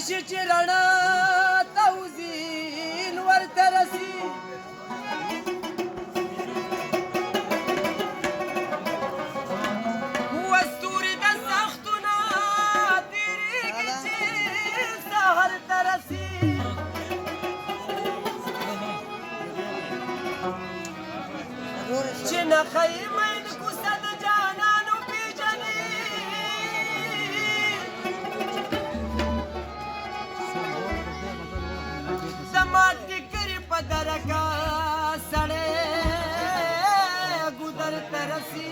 شي چې رڼا توزین ورته رسي وستوري د سختونه تېرېږي چې سهار ته رسي چې نه ښایي مین کوڅه د جانانو پېژني زما ټیکرې په درکه سړی ګودر ته رسي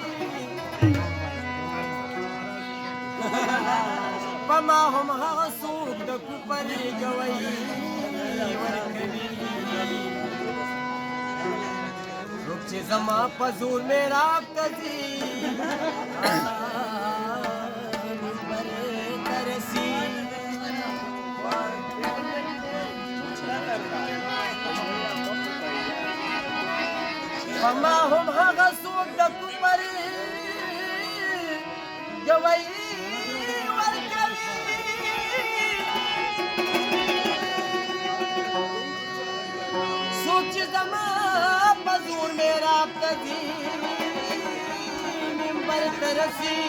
په ما هم هغه څوک د کوپرې ګویي ورکوي څوک چې زما په زور میراب ته ځي منبرې ته رسي په ما هم هغه څوک د کوپرې ګویي زور میرا پدی منبر ترسی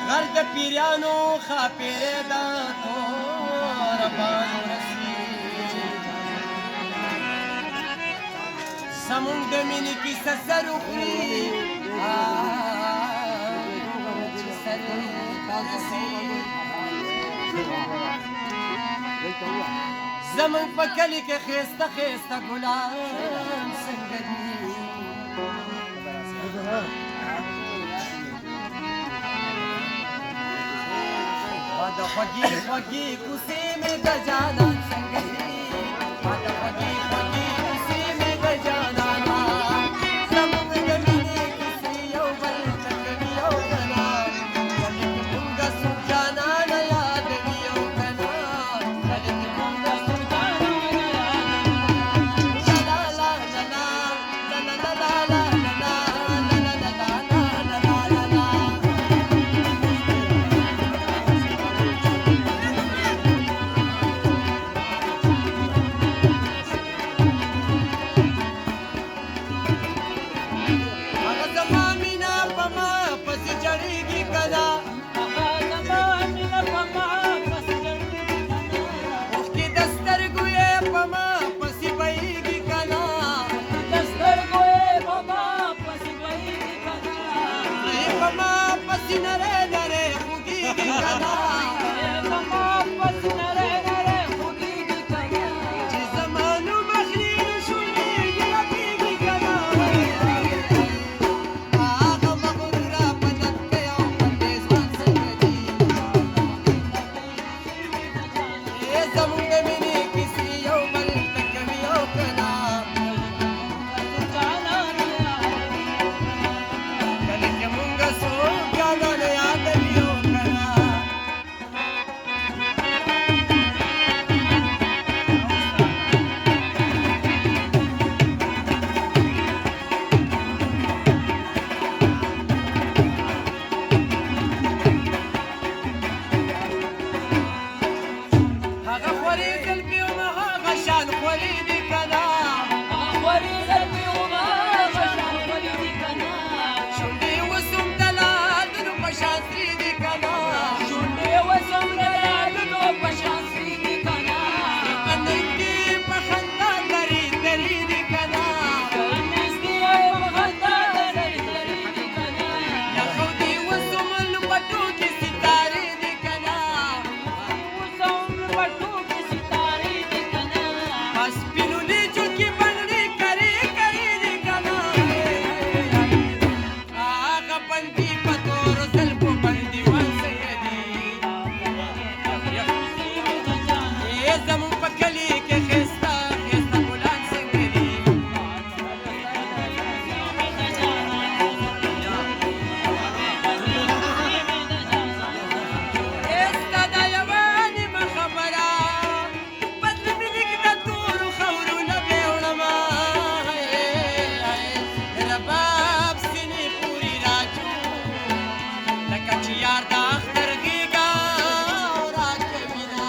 غرد پیریانو خوا پیره دا تور بانو رسی زمون د مینې کیسه سر وخوري چې سر ته رسي زمون په کلي کې ښایسته ښایسته ګلان څنګه دي د خوږې خوږې کوڅې مې د جانان څنګه دي د خوږې خوږې کوڅې مې د جانانا زمونږ د مینې کیسې یو بل ته کوي او که نه کله چې مونږ څوک جانانه یادوي او که نه کله چې مونږ یار د اختر غېږه راکوینه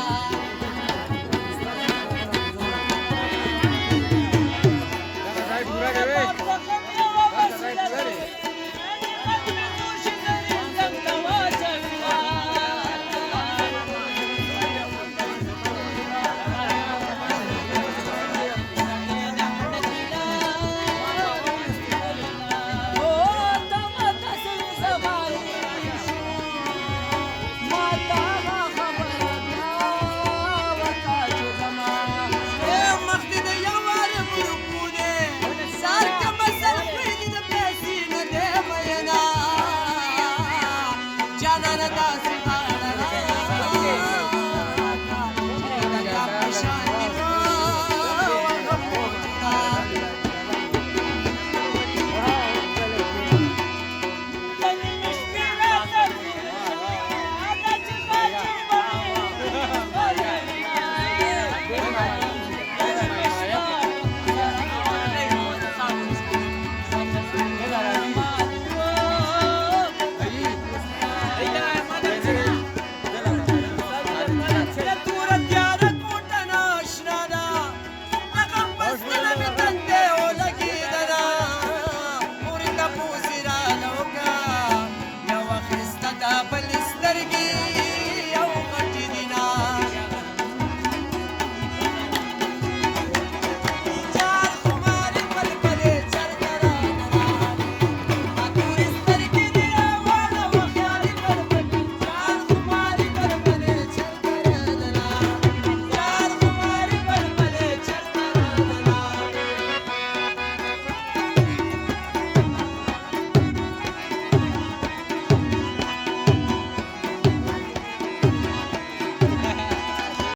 Start